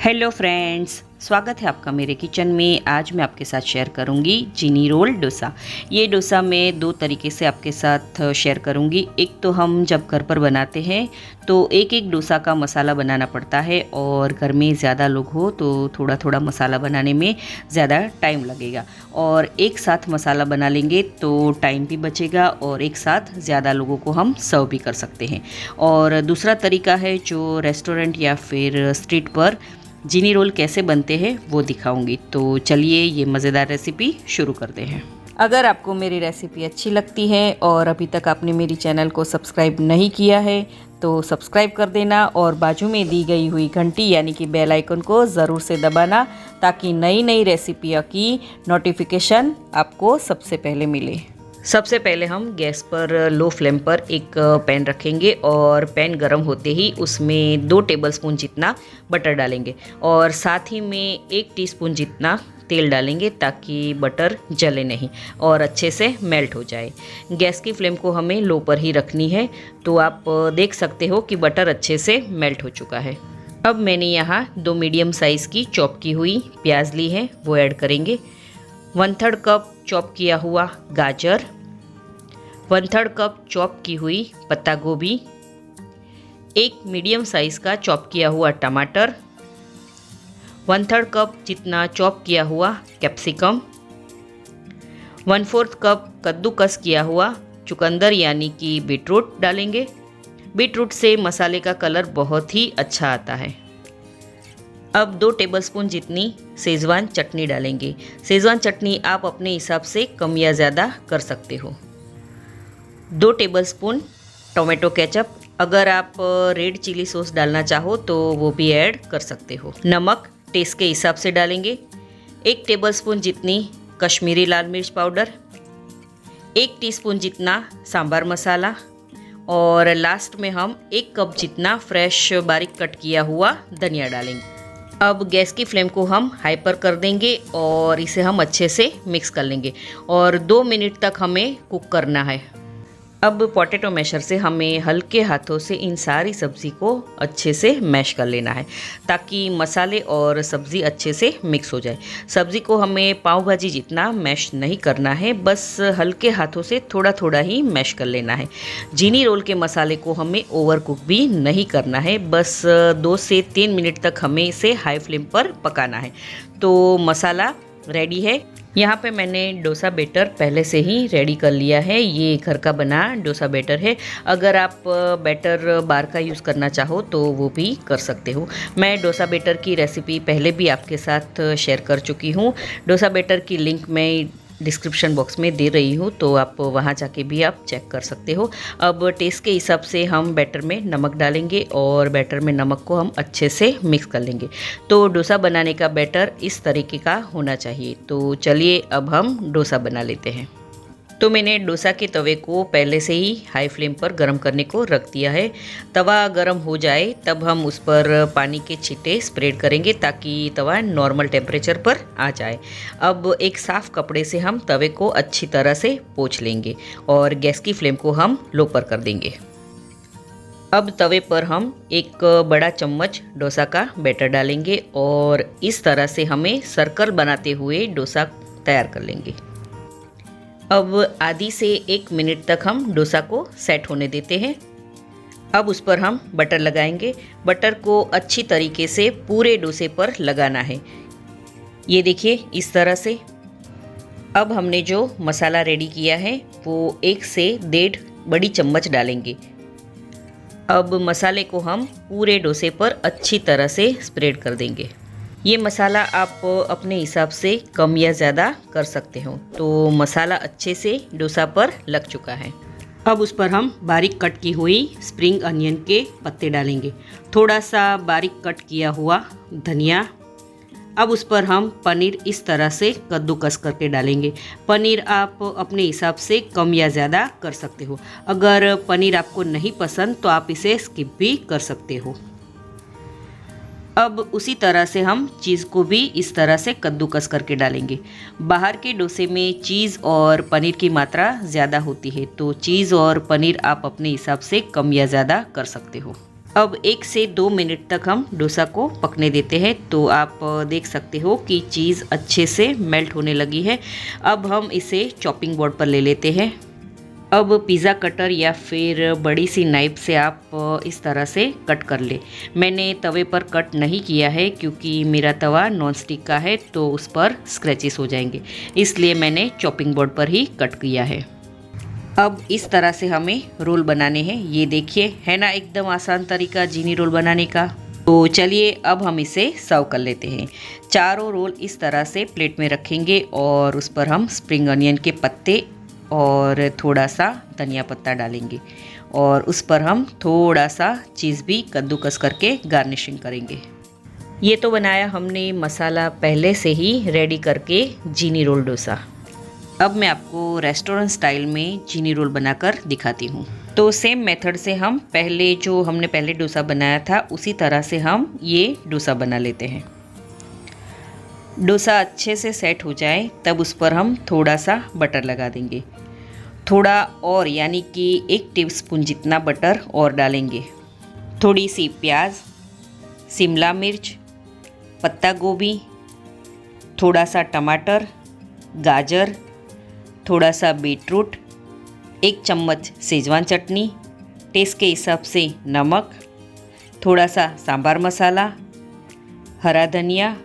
Hello friends, स्वागत है आपका मेरे किचन में। आज मैं आपके साथ शेयर करूंगी चीनी रोल डोसा। ये डोसा मैं दो तरीके से आपके साथ शेयर करूंगी। एक तो हम जब घर पर बनाते हैं तो एक एक डोसा का मसाला बनाना पड़ता है, और घर में ज़्यादा लोग हो तो थोड़ा थोड़ा मसाला बनाने में ज़्यादा टाइम लगेगा। और एक साथ मसाला बना लेंगे तो टाइम भी बचेगा और एक साथ ज़्यादा लोगों को हम सर्व भी कर सकते हैं। और दूसरा तरीका है जो रेस्टोरेंट या फिर स्ट्रीट पर चीनी रोल कैसे बनते हैं वो दिखाऊंगी। तो चलिए ये मज़ेदार रेसिपी शुरू करते हैं। अगर आपको मेरी रेसिपी अच्छी लगती है और अभी तक आपने मेरी चैनल को सब्सक्राइब नहीं किया है तो सब्सक्राइब कर देना, और बाजू में दी गई हुई घंटी यानी कि बेल आइकन को ज़रूर से दबाना, ताकि नई नई रेसिपियों की नोटिफिकेशन आपको सबसे पहले मिले। सबसे पहले हम गैस पर लो फ्लेम पर एक पैन रखेंगे, और पैन गरम होते ही उसमें 2 टेबलस्पून जितना बटर डालेंगे, और साथ ही में 1 टीस्पून जितना तेल डालेंगे ताकि बटर जले नहीं और अच्छे से मेल्ट हो जाए। गैस की फ्लेम को हमें लो पर ही रखनी है। तो आप देख सकते हो कि बटर अच्छे से मेल्ट हो चुका है। अब मैंने यहाँ 2 मीडियम साइज़ की चॉप की हुई प्याज ली है, वो ऐड करेंगे। 1/3 कप चॉप किया हुआ गाजर, 1/3 कप चॉप की हुई पत्ता गोभी, 1 मीडियम साइज़ का चॉप किया हुआ टमाटर, 1/3 कप जितना चॉप किया हुआ कैप्सिकम, 1/4 कप कद्दूकस किया हुआ चुकंदर यानी कि बीटरूट डालेंगे। बीटरूट से मसाले का कलर बहुत ही अच्छा आता है। अब 2 टेबलस्पून जितनी शेजवान चटनी डालेंगे। शेजवान चटनी आप अपने हिसाब से कम या ज़्यादा कर सकते हो। 2 टेबलस्पून टोमेटो केचप, अगर आप रेड चिली सॉस डालना चाहो तो वो भी ऐड कर सकते हो। नमक टेस्ट के हिसाब से डालेंगे। 1 टेबलस्पून जितनी कश्मीरी लाल मिर्च पाउडर, 1 टीस्पून जितना सांभर मसाला, और लास्ट में हम 1 कप जितना फ्रेश बारीक कट किया हुआ धनिया डालेंगे। अब गैस की फ्लेम को हम हाई पर कर देंगे और इसे हम अच्छे से मिक्स कर लेंगे, और 2 मिनट तक हमें कुक करना है। अब पोटैटो मैशर से हमें हल्के हाथों से इन सारी सब्ज़ी को अच्छे से मैश कर लेना है, ताकि मसाले और सब्ज़ी अच्छे से मिक्स हो जाए। सब्ज़ी को हमें पाव भाजी जितना मैश नहीं करना है, बस हल्के हाथों से थोड़ा थोड़ा ही मैश कर लेना है। चीनी रोल के मसाले को हमें ओवर कुक भी नहीं करना है, बस 2 से 3 मिनट तक हमें इसे हाई फ्लेम पर पकाना है। तो मसाला रेडी है। यहाँ पे मैंने डोसा बैटर पहले से ही रेडी कर लिया है। ये घर का बना डोसा बैटर है। अगर आप बैटर बार का यूज़ करना चाहो तो वो भी कर सकते हो। मैं डोसा बैटर की रेसिपी पहले भी आपके साथ शेयर कर चुकी हूँ। डोसा बैटर की लिंक मैं डिस्क्रिप्शन बॉक्स में दे रही हूँ, तो आप वहाँ जाके भी आप चेक कर सकते हो। अब टेस्ट के हिसाब से हम बैटर में नमक डालेंगे, और बैटर में नमक को हम अच्छे से मिक्स कर लेंगे। तो डोसा बनाने का बैटर इस तरीके का होना चाहिए। तो चलिए अब हम डोसा बना लेते हैं। तो मैंने डोसा के तवे को पहले से ही हाई फ्लेम पर गर्म करने को रख दिया है। तवा गर्म हो जाए तब हम उस पर पानी के छींटे स्प्रेड करेंगे, ताकि तवा नॉर्मल टेम्परेचर पर आ जाए। अब एक साफ़ कपड़े से हम तवे को अच्छी तरह से पोंछ लेंगे, और गैस की फ्लेम को हम लो पर कर देंगे। अब तवे पर हम एक बड़ा चम्मच डोसा का बैटर डालेंगे, और इस तरह से हमें सर्कल बनाते हुए डोसा तैयार कर लेंगे। अब आधी से 1 मिनट तक हम डोसा को सेट होने देते हैं। अब उस पर हम बटर लगाएंगे। बटर को अच्छी तरीके से पूरे डोसे पर लगाना है। ये देखिए इस तरह से। अब हमने जो मसाला रेडी किया है वो 1 से 1.5 बड़ी चम्मच डालेंगे। अब मसाले को हम पूरे डोसे पर अच्छी तरह से स्प्रेड कर देंगे। ये मसाला आप अपने हिसाब से कम या ज़्यादा कर सकते हो। तो मसाला अच्छे से डोसा पर लग चुका है। अब उस पर हम बारीक कट की हुई स्प्रिंग अनियन के पत्ते डालेंगे, थोड़ा सा बारीक कट किया हुआ धनिया। अब उस पर हम पनीर इस तरह से कद्दूकस करके डालेंगे। पनीर आप अपने हिसाब से कम या ज़्यादा कर सकते हो। अगर पनीर आपको नहीं पसंद तो आप इसे स्किप भी कर सकते हो। अब उसी तरह से हम चीज़ को भी इस तरह से कद्दूकस करके डालेंगे। बाहर के डोसे में चीज़ और पनीर की मात्रा ज़्यादा होती है, तो चीज़ और पनीर आप अपने हिसाब से कम या ज़्यादा कर सकते हो। अब 1 से 2 मिनट तक हम डोसा को पकने देते हैं। तो आप देख सकते हो कि चीज़ अच्छे से मेल्ट होने लगी है। अब हम इसे चॉपिंग बोर्ड पर ले लेते हैं। अब पिज़्ज़ा कटर या फिर बड़ी सी नाइफ से आप इस तरह से कट कर ले। मैंने तवे पर कट नहीं किया है क्योंकि मेरा तवा नॉन स्टिक का है तो उस पर स्क्रैचेस हो जाएंगे, इसलिए मैंने चॉपिंग बोर्ड पर ही कट किया है। अब इस तरह से हमें रोल बनाने हैं। ये देखिए, है ना एकदम आसान तरीका जीनी रोल बनाने का। तो चलिए अब हम इसे सर्व कर लेते हैं। चारों रोल इस तरह से प्लेट में रखेंगे और उस पर हम स्प्रिंग अनियन के पत्ते और थोड़ा सा धनिया पत्ता डालेंगे और उस पर हम थोड़ा सा चीज़ भी कद्दूकस करके गार्निशिंग करेंगे। ये तो बनाया हमने मसाला पहले से ही रेडी करके जीनी रोल डोसा। अब मैं आपको रेस्टोरेंट स्टाइल में जीनी रोल बनाकर दिखाती हूँ। तो सेम मेथड से हम हमने पहले डोसा बनाया था उसी तरह से हम ये डोसा बना लेते हैं। डोसा अच्छे से सेट हो जाए तब उस पर हम थोड़ा सा बटर लगा देंगे। थोड़ा और यानी कि 1 टीस्पून जितना बटर और डालेंगे। थोड़ी सी प्याज, शिमला मिर्च, पत्ता गोभी, थोड़ा सा टमाटर, गाजर, थोड़ा सा बीटरूट, 1 चम्मच सेजवान चटनी, टेस्ट के हिसाब से नमक, थोड़ा सा सांभर मसाला, हरा धनिया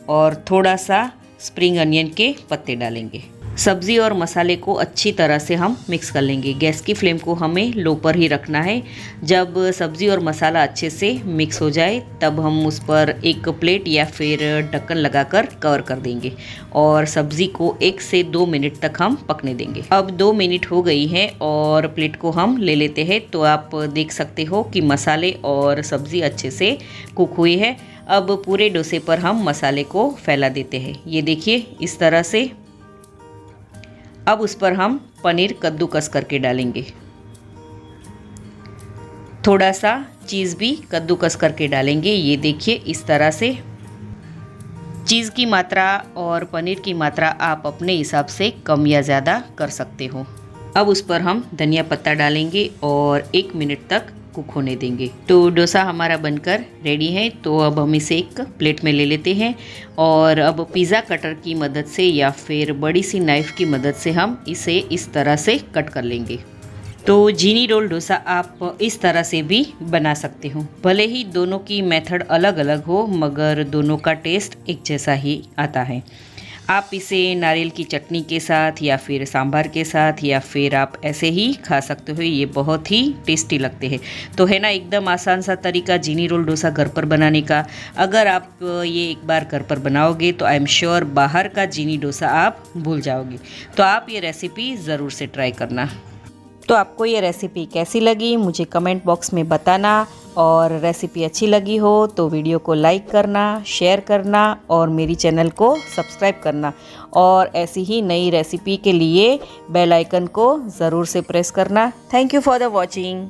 और थोड़ा सा स्प्रिंग अनियन के पत्ते डालेंगे। सब्ज़ी और मसाले को अच्छी तरह से हम मिक्स कर लेंगे। गैस की फ्लेम को हमें लो पर ही रखना है। जब सब्ज़ी और मसाला अच्छे से मिक्स हो जाए तब हम उस पर एक प्लेट या फिर ढक्कन लगाकर कवर कर देंगे और सब्ज़ी को 1 से 2 मिनट तक हम पकने देंगे। अब 2 मिनट हो गई है और प्लेट को हम ले लेते हैं। तो आप देख सकते हो कि मसाले और सब्ज़ी अच्छे से कुक हुई है। अब पूरे डोसे पर हम मसाले को फैला देते हैं। ये देखिए इस तरह से। अब उस पर हम पनीर कद्दूकस करके डालेंगे। थोड़ा सा चीज़ भी कद्दूकस करके डालेंगे। ये देखिए इस तरह से। चीज़ की मात्रा और पनीर की मात्रा आप अपने हिसाब से कम या ज़्यादा कर सकते हो। अब उस पर हम धनिया पत्ता डालेंगे और 1 मिनट तक कुक होने देंगे। तो डोसा हमारा बनकर रेडी है। तो अब हम इसे एक प्लेट में ले लेते हैं और अब पिज़्ज़ा कटर की मदद से या फिर बड़ी सी नाइफ़ की मदद से हम इसे इस तरह से कट कर लेंगे। तो जीनी रोल डोसा आप इस तरह से भी बना सकते हो। भले ही दोनों की मेथड अलग अलग हो मगर दोनों का टेस्ट एक जैसा ही आता है। आप इसे नारियल की चटनी के साथ या फिर सांभर के साथ या फिर आप ऐसे ही खा सकते हो। ये बहुत ही टेस्टी लगते हैं। तो है ना एकदम आसान सा तरीका जीनी रोल डोसा घर पर बनाने का। अगर आप ये एक बार घर पर बनाओगे तो आई एम श्योर बाहर का जीनी डोसा आप भूल जाओगे। तो आप ये रेसिपी ज़रूर से ट्राई करना। तो आपको ये रेसिपी कैसी लगी मुझे कमेंट बॉक्स में बताना और रेसिपी अच्छी लगी हो तो वीडियो को लाइक करना, शेयर करना और मेरी चैनल को सब्सक्राइब करना और ऐसी ही नई रेसिपी के लिए बेल आइकन को ज़रूर से प्रेस करना। Thank you for the watching.